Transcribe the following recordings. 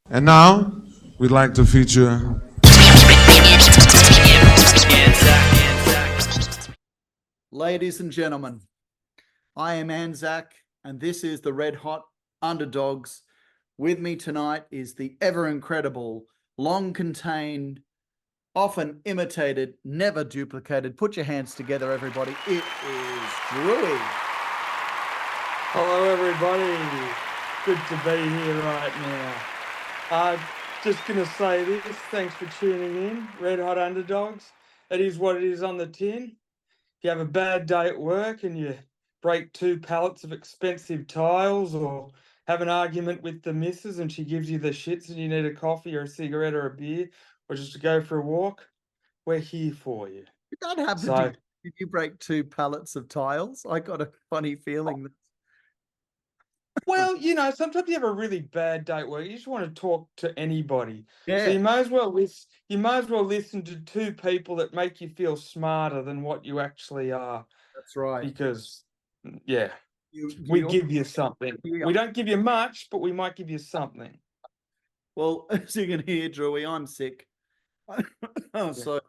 And now, we'd like to feature... Ladies and gentlemen, I am Anzac, and this is the Red Hot Underdogs. With me tonight is the ever-incredible, long-contained, often imitated, never duplicated. Put your hands together, everybody. It is Drewy. Hello, everybody. Good to be here right now. Just going to say this. Thanks for tuning in. Red Hot Underdogs. It is what it is on the tin. If you have a bad day at work and you break 2 pallets of expensive tiles, or have an argument with the missus and she gives you the shits and you need a coffee or a cigarette or a beer, or just to go for a walk, we're here for you. Did that happen to you? Did you break 2 pallets of tiles? I got a funny feeling that... Well, sometimes you have a really bad day at work. You just want to talk to anybody. Yeah. So you may as well listen to 2 people that make you feel smarter than what you actually are. That's right. Because, we give you something. We don't give you much, but we might give you something. Well, as you can hear, Drewy, I'm sick. So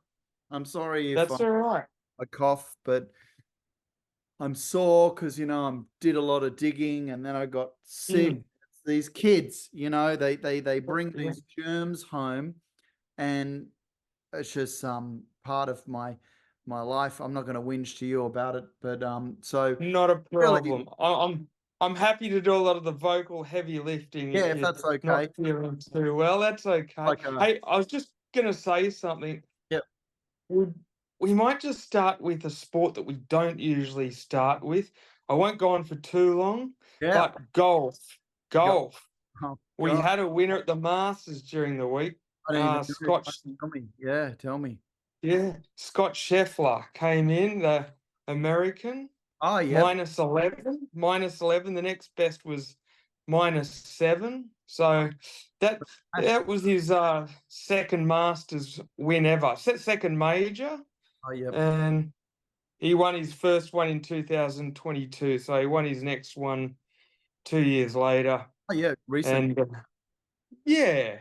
I'm sorry if That's all right. I cough, but I'm sore because, I did a lot of digging and then I got sick. These kids, they bring these germs home, and it's just part of my life. I'm not going to whinge to you about it, but so not a problem. Really, I'm happy to do a lot of the vocal heavy lifting. Yeah, if that's okay. Not feeling too well, that's okay. Hey, I was just gonna say something. Yep. We might just start with a sport that we don't usually start with. I won't go on for too long. Yeah. But golf. Oh, We had a winner at the Masters during the week. Scott. Tell me. Yeah, tell me. Yeah, Scott Scheffler came in, the American. Oh, yeah. -11. The next best was -7. So that was his second Masters win ever. Second major. Oh, yeah. And he won his first one in 2022. So he won his next one 2 years later. Oh, yeah, recently. And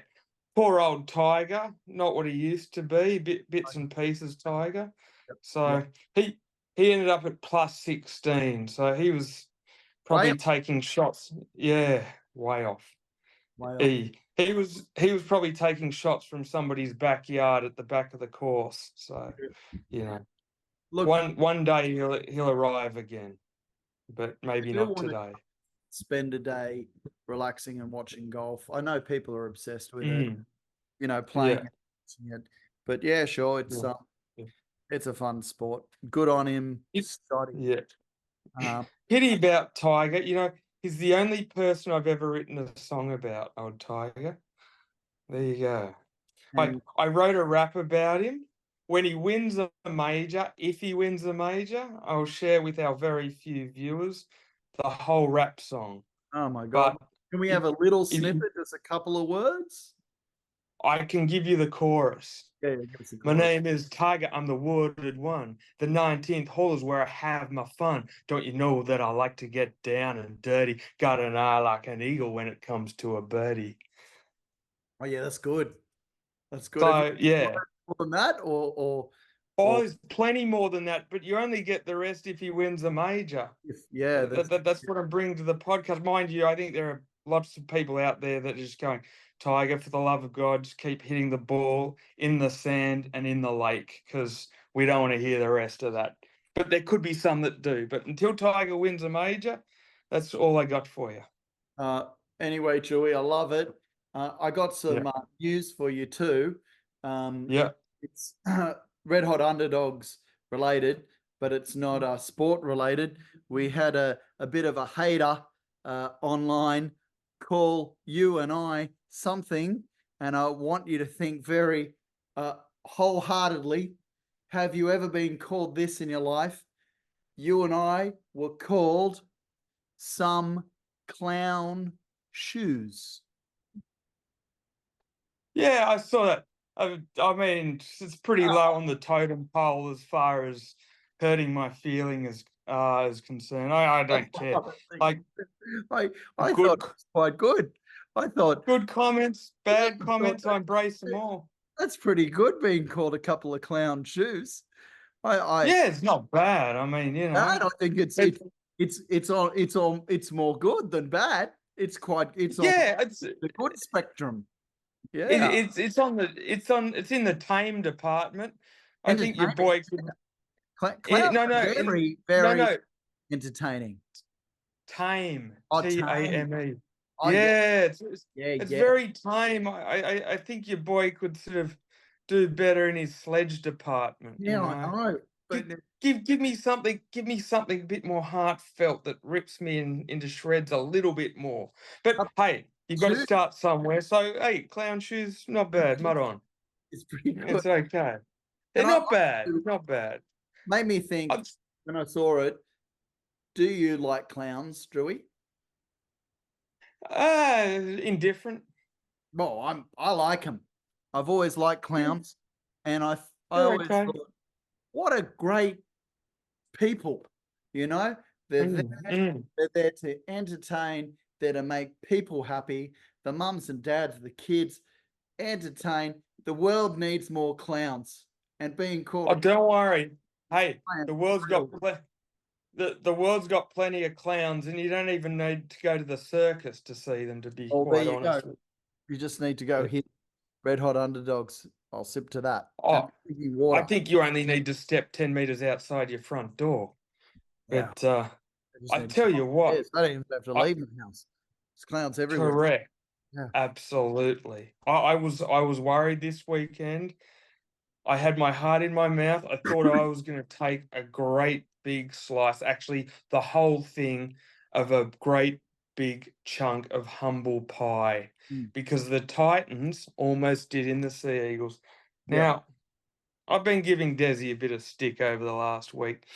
poor old Tiger, not what he used to be, bits and pieces Tiger. Yep. So he ended up at +16. So he was probably taking shots. Yeah, way off. He was probably taking shots from somebody's backyard at the back of the course. So, look, one day he'll arrive again, but maybe not today. Spend a day relaxing and watching golf. I know people are obsessed with it, playing it. But yeah, sure, it's a fun sport. Good on him. Pity about Tiger. He's the only person I've ever written a song about, old Tiger. There you go. I wrote a rap about him. When he wins a major, if he wins a major, I'll share with our very few viewers the whole rap song. Oh, my God. Can we have a little snippet, just a couple of words? I can give you the chorus. Yeah, give us the chorus. My name is Tiger, I'm the wooded one. The 19th hole is where I have my fun. Don't you know that I like to get down and dirty? Got an eye like an eagle when it comes to a birdie. Oh, yeah, that's good. That's good. So, yeah. More than that, or there's plenty more than that, but you only get the rest if he wins a major. That's what I'm bringing to the podcast. Mind you, I think there are lots of people out there that are just going, Tiger, for the love of God, just keep hitting the ball in the sand and in the lake, because we don't want to hear the rest of that. But there could be some that do. But until Tiger wins a major, that's all I got for you. Anyway, Tszyu, I love it. I got some news for you too. It's Red Hot Underdogs related, but it's not sport related. We had a bit of a hater online call you and I something, and I want you to think very wholeheartedly. Have you ever been called this in your life? You and I were called some clown shoes. Yeah, I saw that. I mean, it's pretty low on the totem pole as far as hurting my feeling is concerned. I don't care. I thought it was quite good. I thought Good comments, bad I thought comments. I embrace them all. that's pretty good being called a couple of clown shoes. I Yeah, it's not bad. I mean, bad. I think It- it's more good than bad. It's on yeah, the good spectrum. Yeah. it's in the tame department. I think your Entertaining. boy could. Clowns No, are no, very, no, very no. entertaining. Tame, Oh, tame. Tame. Oh, yeah. Yeah, Yeah, it's yeah. very tame. I think your boy could sort of do better in his sledge department. Yeah, I know. But Give me something a bit more heartfelt that rips me into shreds a little bit more. But hey, you've got to shoes start somewhere. So hey, clown shoes, not bad. Mud on, is pretty good. it's okay. They're And not bad. Not bad. made me think when I saw it. Do you like clowns, Drewy? Indifferent. Well, I like them. I've always liked clowns, and I They're always okay. thought, what a great people. You know, they're they're there to entertain, they're to make people happy. The mums and dads, the kids, entertain. The world needs more clowns, and being called. Oh, don't worry. Hey, clown the world's got thrilled. the world's got plenty of clowns, and you don't even need to go to the circus to see them. To be Oh, there quite you go. honest. You just need to go Yeah. hit Red Hot Underdogs. I'll sip to that. Oh, Drinking I water. think you only need to step 10 meters outside your front door. Yeah. But I I tell you what, I don't even have to leave my house. There's clowns everywhere. correct. Yeah. Absolutely. I was worried this weekend. I had my heart in my mouth. I thought I was going to take a great big slice, actually, the whole thing of a great big chunk of humble pie, because the Titans almost did in the Sea Eagles. Yeah. Now, I've been giving Desi a bit of stick over the last week,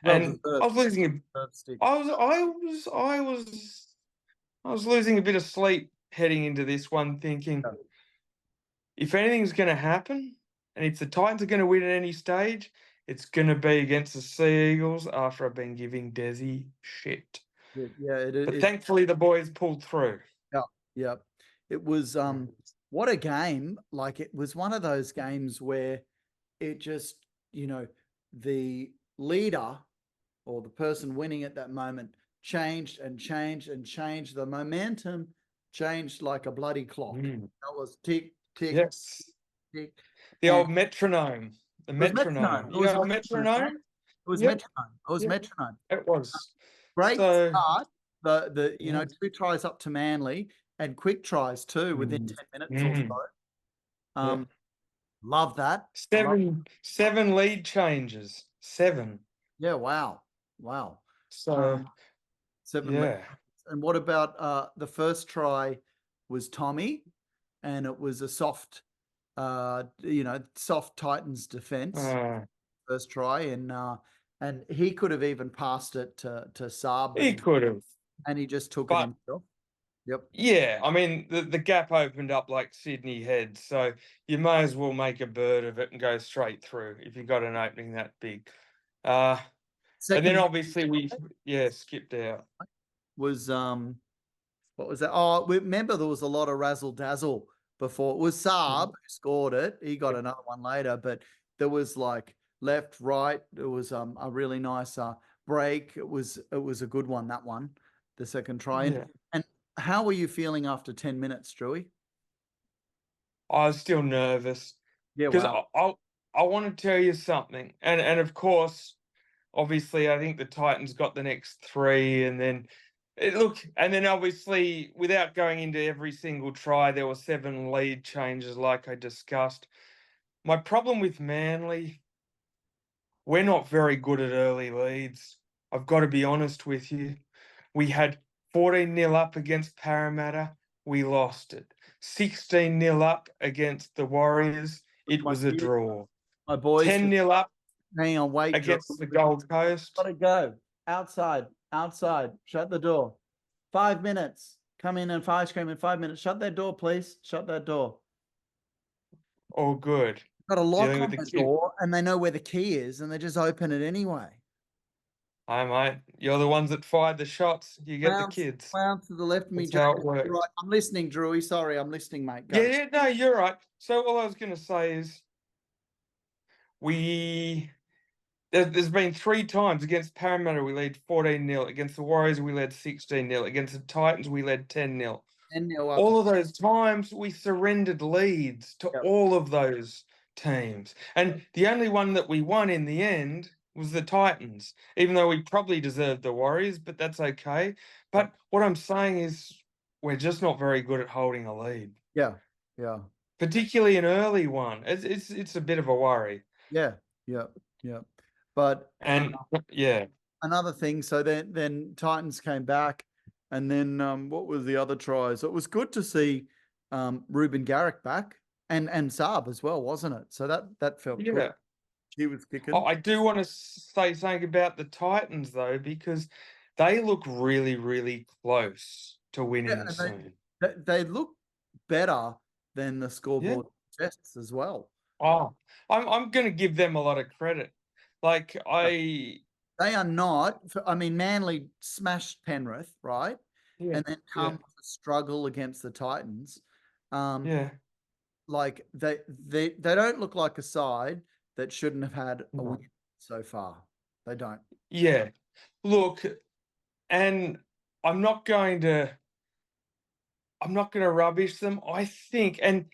Well and I was losing stick. I was losing a bit of sleep heading into this one, thinking if anything's going to happen, and if the Titans are going to win at any stage, it's going to be against the Sea Eagles after I've been giving Desi shit. Yeah, But thankfully the boys pulled through. Yeah. It was what a game. Like, it was one of those games where it just, the leader or the person winning at that moment changed and changed and changed. The momentum changed like a bloody clock. That was tick, tick, Yes. tick. The old metronome. The metronome. It was metronome? It was metronome. It was metronome. It was. Great start. The 2 tries up to Manly and quick tries too within 10 minutes or so. Love that. Seven lead changes. 7. Yeah, wow. So 7 lead. And what about the first try was Tommy, and it was a soft Titans defense. First try, and he could have even passed it to Saab. He could have. And he just took it himself. Yep. Yeah, I mean, the gap opened up like Sydney Head, so you may as well make a bird of it and go straight through if you've got an opening that big. And then obviously we skipped out. Was what was that? Oh, remember there was a lot of razzle dazzle before. It was Saab who scored it. He got another one later, but there was like left, right. It was a really nice break. It was a good one, that one, the second try. And how were you feeling after 10 minutes, Drewy? I was still nervous. Yeah, because wow. I want to tell you something, and of course, obviously, I think the Titans got the next 3, and then and then obviously, without going into every single try, there were 7 lead changes, like I discussed. My problem with Manly, we're not very good at early leads. I've got to be honest with you. We had 14-0 up against Parramatta. We lost it. 16-0 up against the Warriors. It was a draw. My boys. 10-0 up. Hang on, wait. Against the Gold Coast. Gotta go. Outside. Shut the door. 5 minutes. Come in and ice cream in 5 minutes. Shut that door, please. Shut that door. All good. Got a lock on the door, and they know where the key is, and they just open it anyway. Hi, mate. You're the ones that fired the shots. You get the kids. Bounce to the left of me, That's how it James. works. Right, I'm listening, Drewy. Sorry, I'm listening, mate. Go. Yeah, no, you're right. So all I was going to say is there's been 3 times against Parramatta we led 14-0, against the Warriors we led 16-0, against the Titans we led 10-0. And now All of those times we surrendered leads to all of those teams. And the only one that we won in the end was the Titans, even though we probably deserved the Warriors, but that's okay. But what I'm saying is we're just not very good at holding a lead. Yeah. Particularly an early one. It's a bit of a worry. Yeah. But yeah. Another thing. So then Titans came back, and then what was the other tries? It was good to see Ruben Garrick back and Saab as well, wasn't it? So that felt good. He was kicking. I do want to say something about the Titans though, because they look really, really close to winning soon. They look better than the scoreboard suggests as well. Oh, I'm going to give them a lot of credit. Like they are not. I mean, Manly smashed Penrith, right? Yeah, and then come with a struggle against the Titans. Like they don't look like a side that shouldn't have had a win so far. They don't. Yeah. Look, and I'm not going to rubbish them. I think, and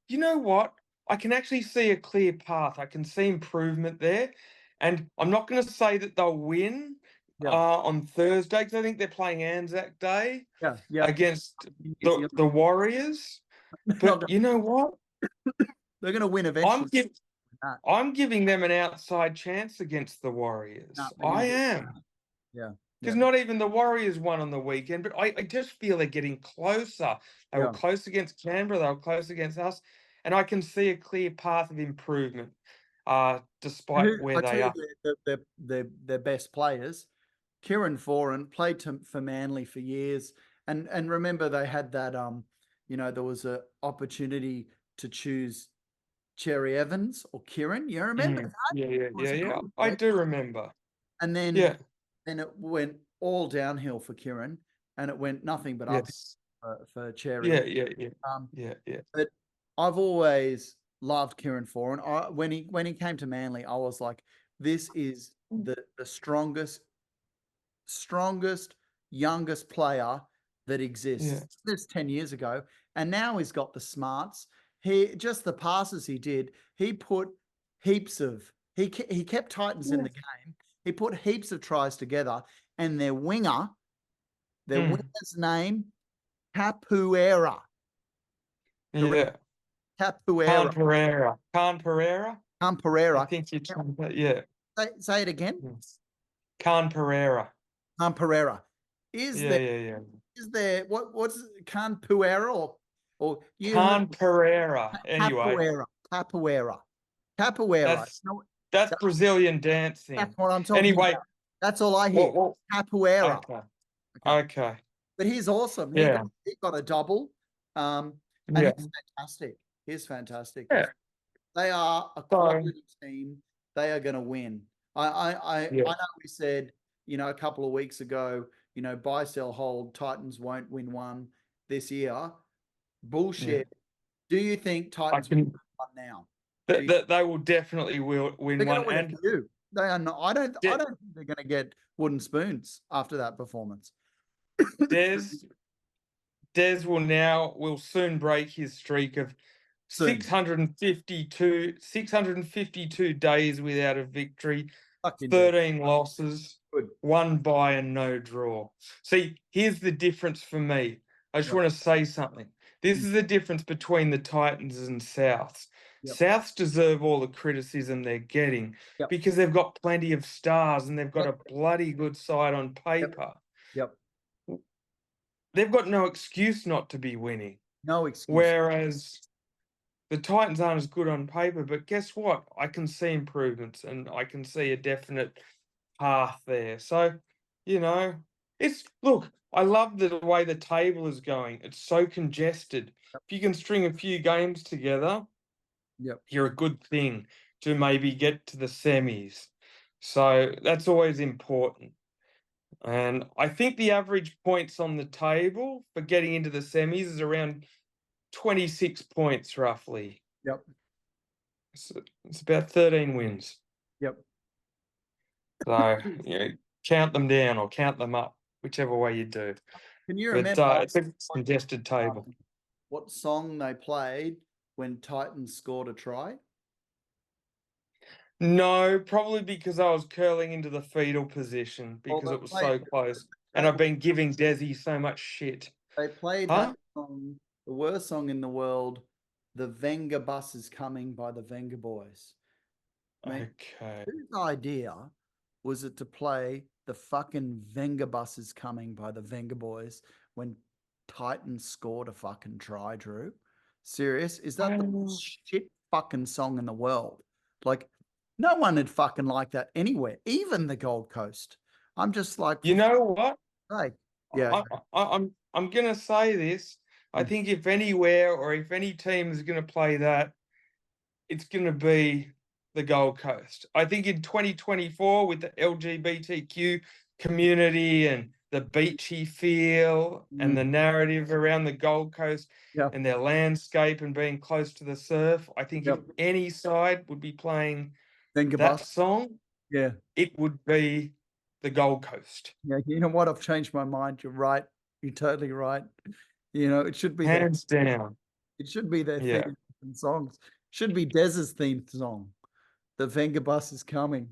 you know what? I can actually see a clear path. I can see improvement there. And I'm not going to say that they'll win on Thursday, because I think they're playing Anzac Day against the Warriors. But you know what? They're going to win eventually. I'm giving them an outside chance against the Warriors. I am. Yeah. Because not even the Warriors won on the weekend, but I just feel they're getting closer. They were close against Canberra, they were close against us, and I can see a clear path of improvement, despite where they are. Their best players, Kieran Foran played for Manly for years, and remember they had that there was an opportunity to choose Cherry Evans or Kieran. You remember that? Yeah. I do remember. And then it went all downhill for Kieran, and it went nothing but up for Cherry. Yeah. But I've always loved Kieran Foran. When he came to Manly, I was like, this is the strongest, youngest player that exists. This 10 years ago, and now he's got the smarts. Just the passes he did. He put heaps of. He kept Titans in the game. He put heaps of tries together, and their winger's name, Capoeira. Yeah. Capoeira. Capoeira. I think you're trying to, Say it again. Capoeira. Capoeira. Is there what's Capoeira or Capoeira anyway? Capoeira. That's Brazilian dancing. That's what I'm talking about. That's all I hear. Capoeira. Okay. But he's awesome. He got a double. And he's fantastic. He's fantastic. Yeah. They are a quality team. They are going to win. I know we said, a couple of weeks ago, buy, sell, hold, Titans won't win one this year. Bullshit. Do you think Titans will win one now? They will definitely win one. And they are not. I don't think they're going to get wooden spoons after that performance. Des will soon break his streak of 652 days without a victory, 13 losses, 1 bye and no draw. See, here's the difference for me. I just want to say something. This is the difference between the Titans and Souths. Souths deserve all the criticism they're getting because they've got plenty of stars and they've got a bloody good side on paper. They've got no excuse not to be winning. No excuse. Whereas the Titans aren't as good on paper, but guess what? I can see improvements and I can see a definite path there. So, look, I love the way the table is going. It's so congested. If you can string a few games together, you're a good thing to maybe get to the semis. So that's always important. And I think the average points on the table for getting into the semis is around 26 points, roughly. Yep. So it's about 13 wins. Yep. So, count them down or count them up, whichever way you do. Can you But remember it's a congested table. what song they played when Titans scored a try? No, probably because I was curling into the fetal position because it was so close. And I've been giving Desi so much shit. They played that song, the worst song in the world, The Venga Bus Is Coming by the Venga Boys. Okay. Whose idea was it to play the fucking Venga Bus Is Coming by the Venga Boys when Titans scored a fucking try, Drew? Serious? Is that the most shit fucking song in the world? Like, no one would fucking like that anywhere, even the Gold Coast. I'm just like, you know what? Like, yeah, I'm gonna say this. I think if anywhere or if any team is gonna play that, it's gonna be the Gold Coast. I think in 2024 with the LGBTQ community and the beachy feel and the narrative around the Gold Coast and their landscape and being close to the surf, I think if any side would be playing that song, it would be the Gold Coast. Yeah, you know what? I've changed my mind. You're right. You're totally right. It should be hands down. It should be their theme songs. Should be Dez's theme song. The Venga Bus Is Coming.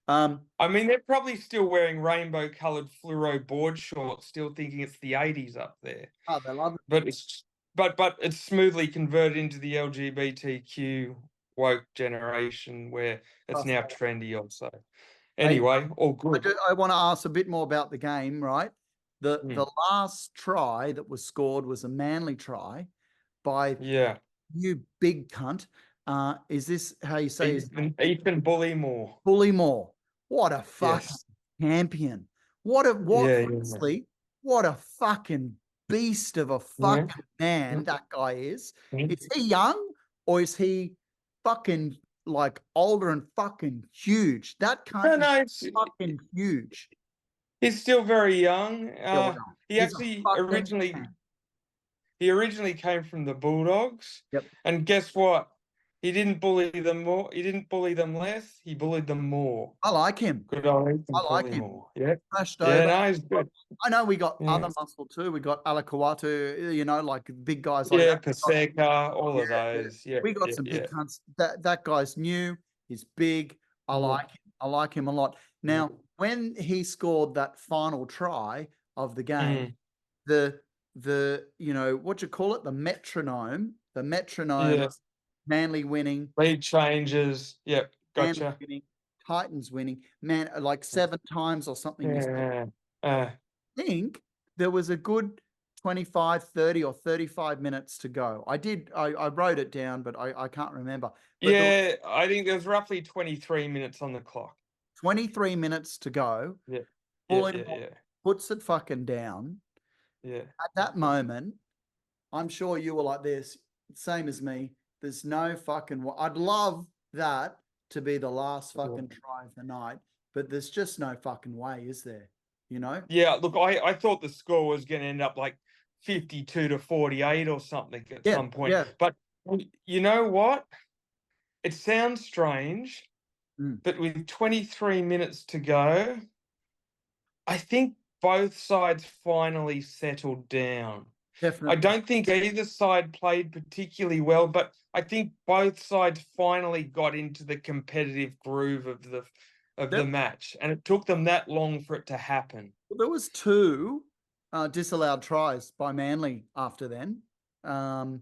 I mean, they're probably still wearing rainbow-coloured fluoro board shorts, still thinking it's the 80s up there. Oh, they love it. But it's smoothly converted into the LGBTQ woke generation where it's now trendy also. Anyway, all good. I want to ask a bit more about the game, right? The last try that was scored was a Manly try by you big cunt. Is this how you say Ethan Bullymore? Bullymore. What a fucking champion. What a fucking beast of a fucking man that guy is. Is he young or is he fucking like older and fucking huge? That cunt is fucking huge. He's still very young. He originally came from the Bulldogs. Yep. And guess what? He didn't bully them more. He didn't bully them less. He bullied them more. I like him. Good old Ethan Bullymore. Yeah. Crashed over. No, he's good. I know we got other muscle too. We got Alakawatu, like big guys like that. Paseka, all of those. Yeah. We got some big cunts. That guy's new. He's big. I like him. I like him a lot. Now, when he scored that final try of the game, the what you call it? The metronome. Manly winning. Lead changes. Yep. Gotcha. Winning, Titans winning. Man, like 7 times or something. I think there was a good 25, 30 or 35 minutes to go. I wrote it down, but I can't remember. But I think there's roughly 23 minutes on the clock. 23 minutes to go. Puts it fucking down. Yeah. At that moment, I'm sure you were like this, same as me. There's no fucking... I'd love that to be the last fucking try of the night, but there's just no fucking way, is there? Yeah, look, I thought the score was going to end up like 52-48 or something at some point. Yeah. But you know what? It sounds strange, but with 23 minutes to go, I think both sides finally settled down. Definitely. I don't think either side played particularly well, but I think both sides finally got into the competitive groove of the match, and it took them that long for it to happen. Well, there was 2 disallowed tries by Manly after then. Can't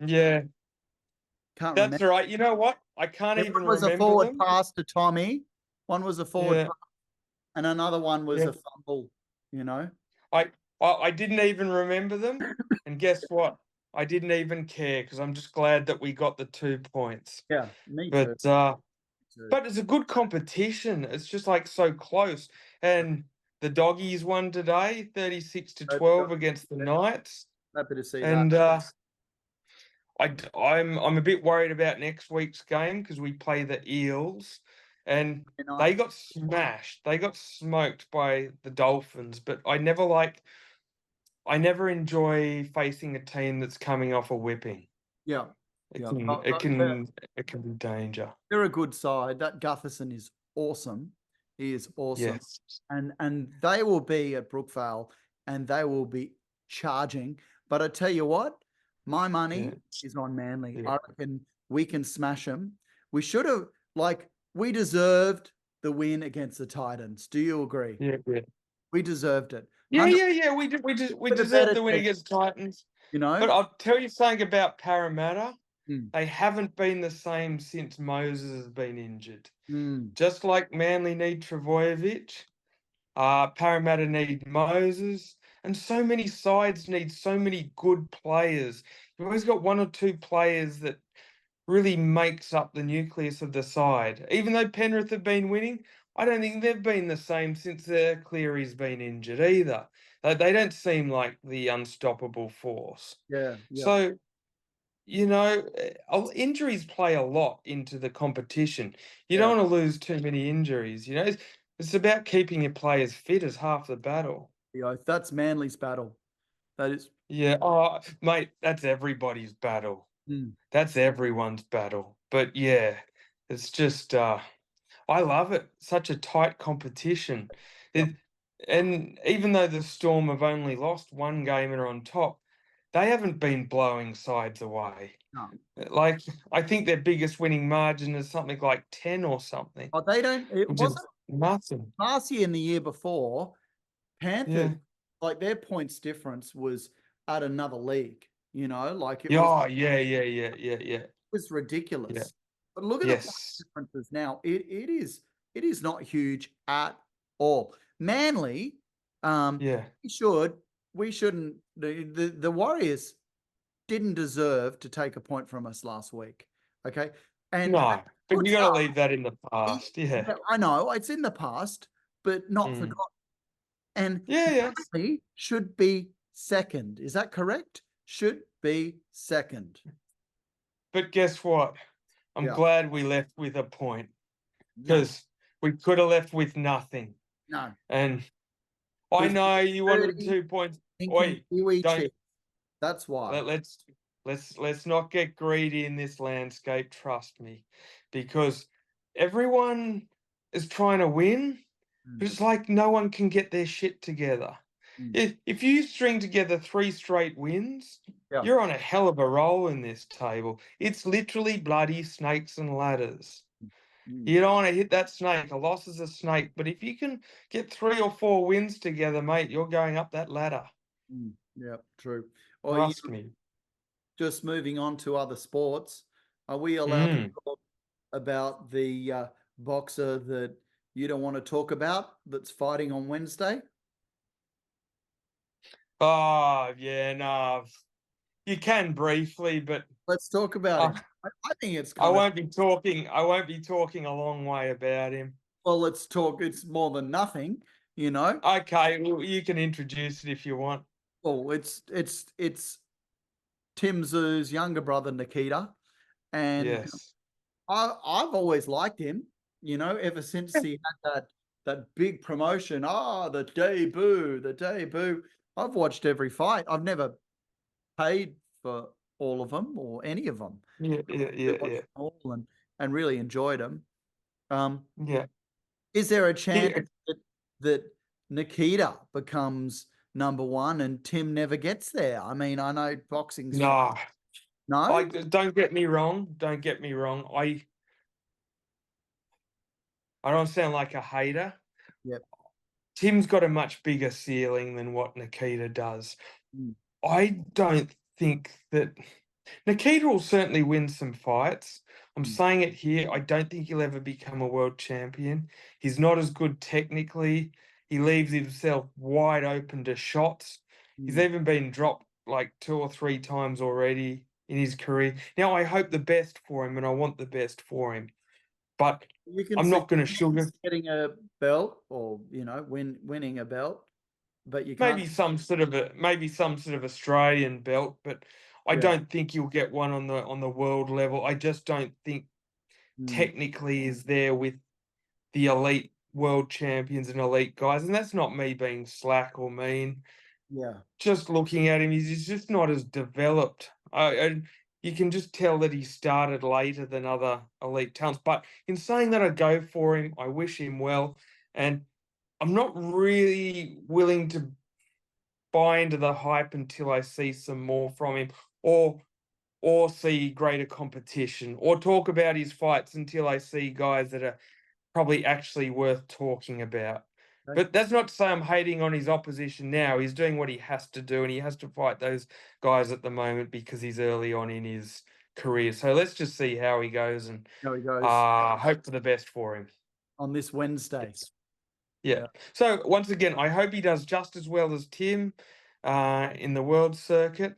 remember. That's right. You know what? I can't even remember. One was a forward pass to Tommy. One was a forward pass, and another one was a fumble. I didn't even remember them, and guess what? I didn't even care because I'm just glad that we got the 2 points. Yeah, me too. But it's a good competition. It's just like so close. And the Doggies won today, 36-12 against the Knights. Happy to see that. And I'm a bit worried about next week's game because we play the Eels, and You know? they got smashed. They got smoked by the Dolphins, but I never enjoy facing a team that's coming off a whipping. Yeah. It Yeah. can Oh, it can it can be danger. they're a good side. That Gutherson is awesome. He is awesome. Yes. And they will be at Brookvale and they will be charging. But I tell you what, my money Yeah. is on Manly. Yeah. I reckon we can smash them. We should have, we deserved the win against the Titans. Do you agree? Yeah. Yeah. We deserved it. Yeah. 100% Yeah. We the deserve better the win team, against Titans. you know? But I'll tell you something about Parramatta. Mm. They haven't been the same since Moses has been injured. Mm. Just like Manly need Travojevic, Parramatta need Moses, and so many sides need so many good players. You've always got one or two players that really makes up the nucleus of the side. Even though Penrith have been winning, I don't think they've been the same since Cleary's been injured either. They don't seem like the unstoppable force. Yeah. Yeah. So, injuries play a lot into the competition. You Yeah. don't want to lose too many injuries. It's about keeping your players fit as half the battle. That's Manly's battle. That is. Yeah. Oh, mate, that's everybody's battle. Mm. That's everyone's battle. But yeah, it's just I love it. Such a tight competition. Yep. And even though the Storm have only lost one game and are on top, they haven't been blowing sides away. No. Like, I think their biggest winning margin is something like 10 or something. Oh, they don't. It Which wasn't is nothing. last year and the year before. Panthers, Yeah. their points difference was at another league. It Oh, was, yeah. it was ridiculous. Yeah. But look at the point differences now. It is not huge at all. Manly, Yeah. we shouldn't. The Warriors didn't deserve to take a point from us last week. Okay, and No, but good you got to start. leave that in the past. Yeah. I know it's in the past, but not Mm. forgotten. And Yeah. Manly should be second. Is that correct? Should be second. But guess what? I'm Yeah. glad we left with a point No, because we could have left with nothing. no. And I With know you wanted 30 2 points. thinking Oi, Kiwi don't chips. That's why. let's not get greedy in this landscape. Trust me, because everyone is trying to win, but it's like no one can get their shit together. Mm. If you string together 3 straight wins, Yeah. you're on a hell of a roll in this table. It's literally bloody snakes and ladders. Mm. You don't want to hit that snake. A loss is a snake. But if you can get 3 or 4 wins together, mate, you're going up that ladder. Yeah, true. Or Trust me. just moving on to other sports, are we allowed to Mm. talk about the boxer that you don't want to talk about that's fighting on Wednesday? Oh, yeah, no. You can briefly, but Let's talk about him. I think it's I won't be talking a long way about him. well, let's talk. It's more than nothing, Okay, well, you can introduce it if you want. Well, it's Tim Tszyu's younger brother, Nikita. And Yes. I've always liked him, ever since he had that big promotion. The debut. I've watched every fight. I've never paid for all of them or any of them. Yeah. Watched them all and really enjoyed them. Yeah. Is there a chance that Nikita becomes number one and Tim never gets there? I mean, I know boxing's No. no. Don't get me wrong. I don't sound like a hater. Yep. Tim's got a much bigger ceiling than what Nikita does. Mm. I don't think that Nikita will certainly win some fights. I'm saying it here. I don't think he'll ever become a world champion. He's not as good technically. He leaves himself wide open to shots. He's even been dropped like 2 or 3 times already in his career. Now, I hope the best for him and I want the best for him. But I'm not going to sugar. Getting a belt or winning a belt, but you can't. Maybe some sort of Australian belt, but I don't think you'll get one on the world level. I just don't think technically is there with the elite world champions and elite guys. And that's not me being slack or mean. Yeah. Just looking at him, he's just not as developed. You can just tell that he started later than other elite talents. But in saying that, I go for him. I wish him well. And I'm not really willing to buy into the hype until I see some more from him, or see greater competition, or talk about his fights until I see guys that are probably actually worth talking about. Okay. But that's not to say I'm hating on his opposition now. He's doing what he has to do, and he has to fight those guys at the moment because he's early on in his career. So let's just see how he goes, and How he goes hope for the best for him. on this Wednesday. Yeah. So once again, I hope he does just as well as Tim in the world circuit.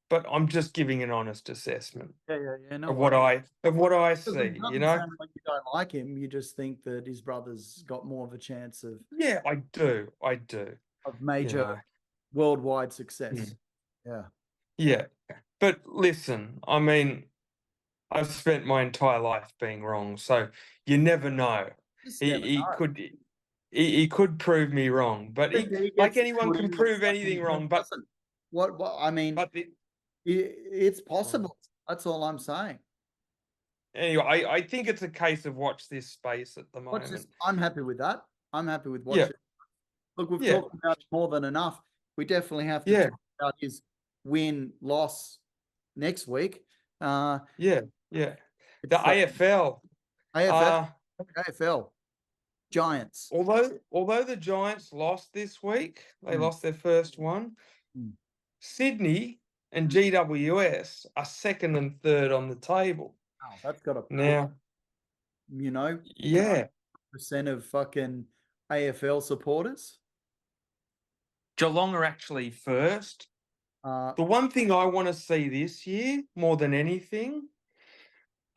But I'm just giving an honest assessment No of what I Because see. it doesn't sound like you don't like him. You just think that his brother's got more of a chance of Yeah, I do. of major You know. worldwide success. Yeah. Yeah. But listen, I mean, I've spent my entire life being wrong, so you never know. Just never know. He could prove me wrong, but He like gets anyone put can in prove and anything wrong. But doesn't. What I mean, but it's possible. That's all I'm saying. anyway, I think it's a case of watch this space at the moment. I'm happy with that. I'm happy with Yeah. watching. Look, we've talked about it more than enough. We definitely have to talk about his win-loss next week. The AFL. AFL. Giants. Although the Giants lost this week, they lost their first one. Sydney and GWS are second and third on the table. Oh, that's got a Now, percent of fucking AFL supporters. Geelong are actually first. The one thing I want to see this year, more than anything,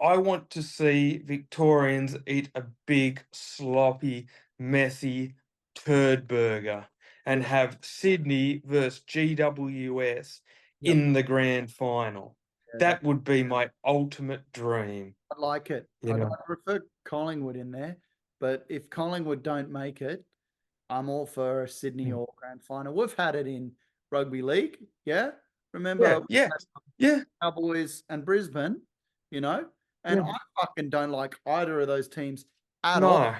I want to see Victorians eat a big, sloppy, messy turd burger and have Sydney versus GWS in the grand final. That would be my ultimate dream. I like it. I prefer Collingwood in there, but if Collingwood don't make it, I'm all for a Sydney or grand final. We've had it in rugby league, yeah. Remember, Cowboys and Brisbane, and I fucking don't like either of those teams at all.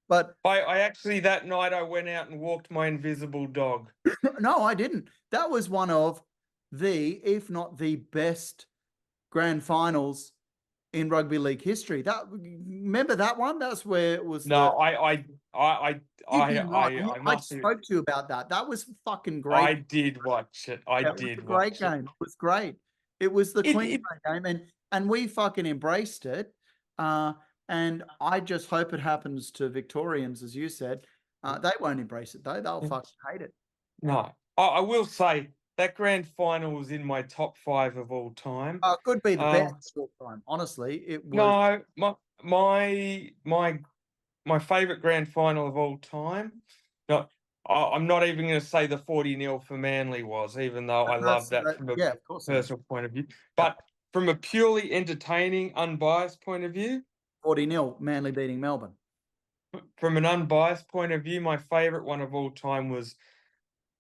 But I actually that night I went out and walked my invisible dog. No, I didn't. That was one of the, if not the best grand finals in rugby league history. Remember that one? That's where it was. I spoke to you about that. That was fucking great. I did watch it. Great game. It was great. It was the Queensland game, and we fucking embraced it. And I just hope it happens to Victorians, as you said. They won't embrace it though. They'll fucking hate it. No, I will say that grand final was in my top 5 of all time. It could be the best of all time. Honestly, it was. No, my favourite grand final of all time. No, I'm not even going to say the 40-0 for Manly was, even though I love that from a personal point of view. But from a purely entertaining, unbiased point of view, 40-0, Manly beating Melbourne. From an unbiased point of view, my favourite one of all time was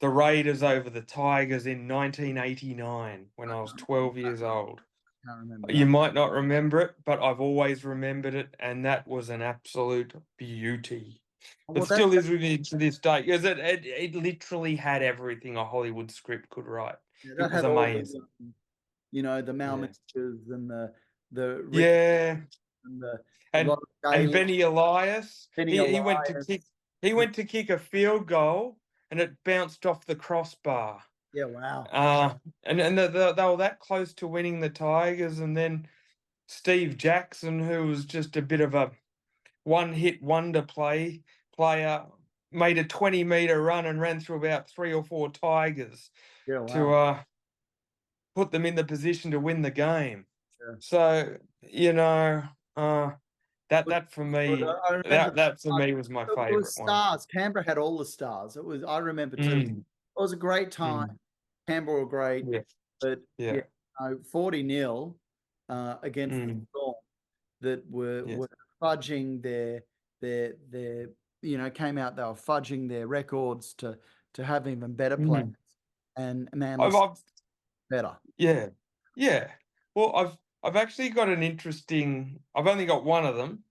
the Raiders over the Tigers in 1989 when I was 12 years old. I can't remember. You might not remember it, but I've always remembered it, and that was an absolute beauty. It still is with me to this day, because it literally had everything a Hollywood script could write. It was amazing. The malmixtures and the and Benny Elias. He went to kick a field goal, and it bounced off the crossbar. Yeah, wow. And they were that close to winning the Tigers, and then Steve Jackson, who was just a bit of a one-hit wonder player, made a 20-meter run and ran through about 3 or 4 Tigers to put them in the position to win the game. So that for me, that for me was my favorite one. Canberra had all the stars. I remember too. It was a great time. Canberra were great, but 40-0 against the Storm that were fudging their their came out, they were fudging their records to have even better players, and Manly better. Yeah, yeah. Well, I've actually got an interesting. I've only got one of them,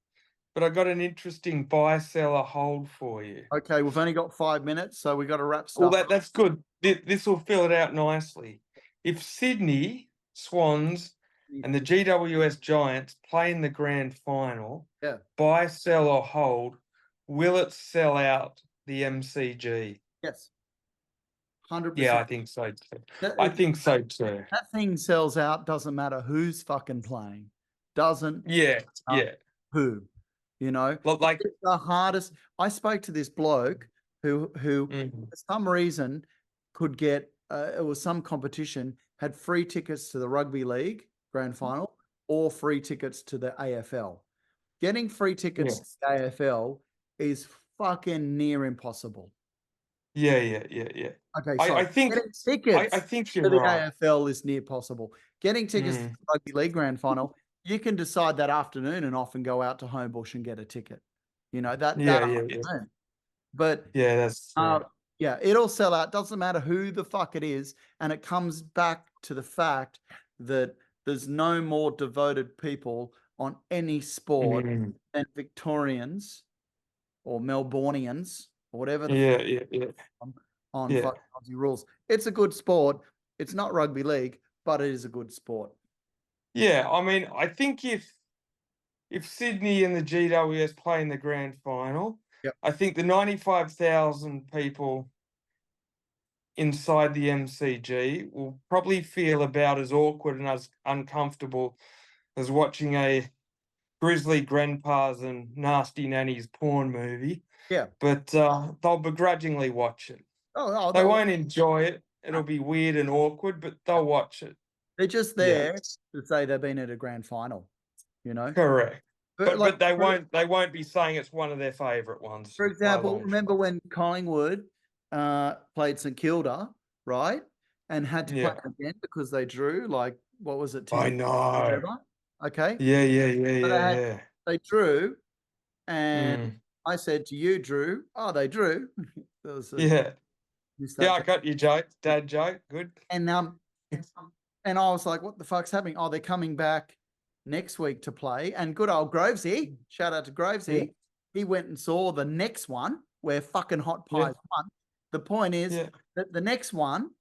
but I got an interesting buy, sell, or hold for you. Okay, we've only got 5 minutes, so we got to wrap Well, stuff. that's good. This will fill it out nicely. If Sydney Swans and the GWS Giants play in the grand final, Yeah. buy, sell, or hold, will it sell out the MCG? Yes. 100%. Yeah, I think so too. I think so too. That thing sells out, doesn't matter who's fucking playing. Doesn't Yeah, yeah. who. Like it's the hardest. I spoke to this bloke who for some reason could get it was some competition, had free tickets to the rugby league grand final or free tickets to the AFL. Getting free tickets to the AFL is fucking near impossible. Yeah. Okay, I think getting tickets I think you're to the right. AFL is near possible. Getting tickets to the rugby league grand final, you can decide that afternoon and often go out to Homebush and get a ticket. That afternoon. But yeah, that's true. It'll sell out. Doesn't matter who the fuck it is, and it comes back to the fact that there's no more devoted people on any sport than Victorians or Melbourneians or whatever the on fucking Aussie rules. It's a good sport. It's not rugby league, but it is a good sport. Yeah, I mean, I think if Sydney and the GWS play in the grand final, I think the 95,000 people inside the MCG will probably feel about as awkward and as uncomfortable as watching a Grizzly Grandpas and Nasty Nannies porn movie. Yeah. But they'll begrudgingly watch it. They won't enjoy it. It'll be weird and awkward, but they'll watch it. They're just there to say they've been at a grand final, Correct. But they won't be saying it's one of their favourite ones. For example, remember when Collingwood played St Kilda, right? And had to play again because they drew, like, what was it? I know. Okay. Yeah. They drew, and I said to you, Drew, they drew. I got your joke, dad joke. Good. And and I was like, what the fuck's happening? Oh, they're coming back next week to play. And good old Grovesy, shout out to Grovesy, he went and saw the next one where fucking Hot Pies won. The point is that the next one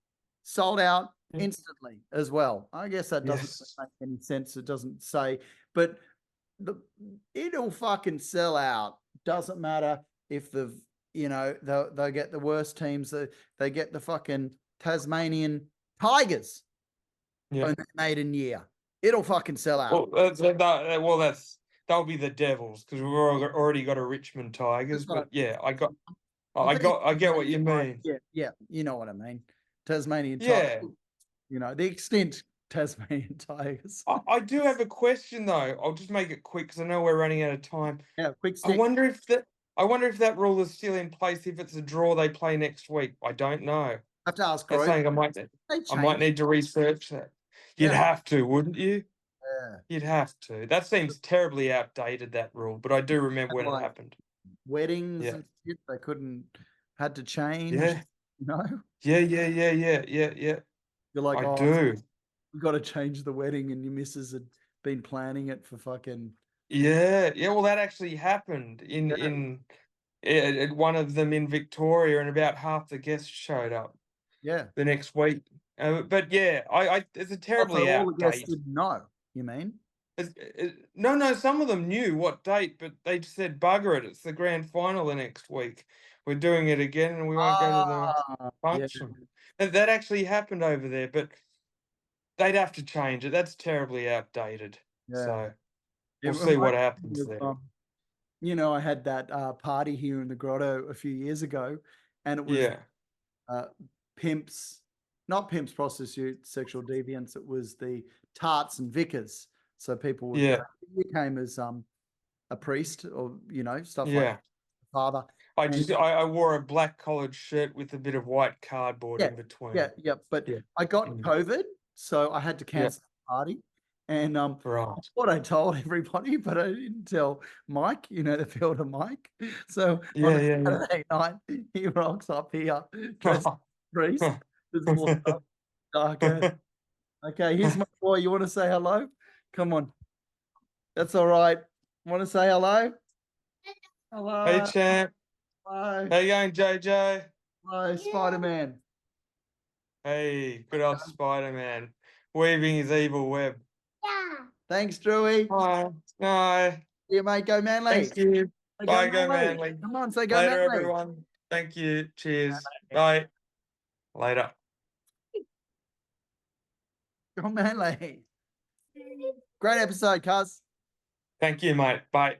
sold out instantly as well. I guess that doesn't make any sense. It doesn't say, but it'll fucking sell out. Doesn't matter if they'll get the worst teams. They get the fucking Tasmanian Tigers in the maiden year. It'll fucking sell out. Well, they'll be the Devils because we've already got a Richmond Tigers. But I get what you mean. Yeah, you know what I mean. Tasmanian Tigers. The extent Tasmanian Tigers. I do have a question though. I'll just make it quick because I know we're running out of time. Yeah, quick stick. I wonder if that rule is still in place if it's a draw they play next week. I don't know. I have to ask. That's saying I might need to research that. You'd have to, wouldn't you? Yeah. You'd have to. That seems terribly outdated, that rule, but I do remember when it happened. Weddings and shit, they had to change. Yeah. Yeah. You're like, I do. You got to change the wedding, and your missus had been planning it for fucking. Yeah. Well, that actually happened in one of them in Victoria, and about half the guests showed up. Yeah. The next week. But it's a terribly outdated. All the guests didn't know. You mean? No. Some of them knew what date, but they just said, "Bugger it! It's the grand final the next week. We're doing it again, and we won't go to the function." Yeah. That actually happened over there, but they'd have to change it. That's terribly outdated. Yeah. So we'll see what happens there. I had that party here in the Grotto a few years ago, and it was pimps. Not pimps, prostitutes, sexual deviants. It was the tarts and vicars. So people would you came as a priest or stuff like that. Father. I wore a black collared shirt with a bit of white cardboard in between. But I got COVID, so I had to cancel the party. And Right. that's what I told everybody, but I didn't tell Mike, the fielder Mike. So on Yeah. Saturday night, he rocks up here dressed as priest. It's more darker. Okay, here's my boy. You want to say hello? Come on. That's all right. Want to say hello? Hello. Hey, champ. Hello. How you going, JJ? Hello, Spider-Man. Hey, good old Spider-Man. Weaving his evil web. Thanks, Drewy. Hi. Hi. See you, mate. Go Manly. Thank you. Say Bye, go Manly. Come on, say go Later, Manly. everyone. Thank you. Cheers. Bye. Later. Go Manly. Great episode, cuz. Thank you, mate. Bye.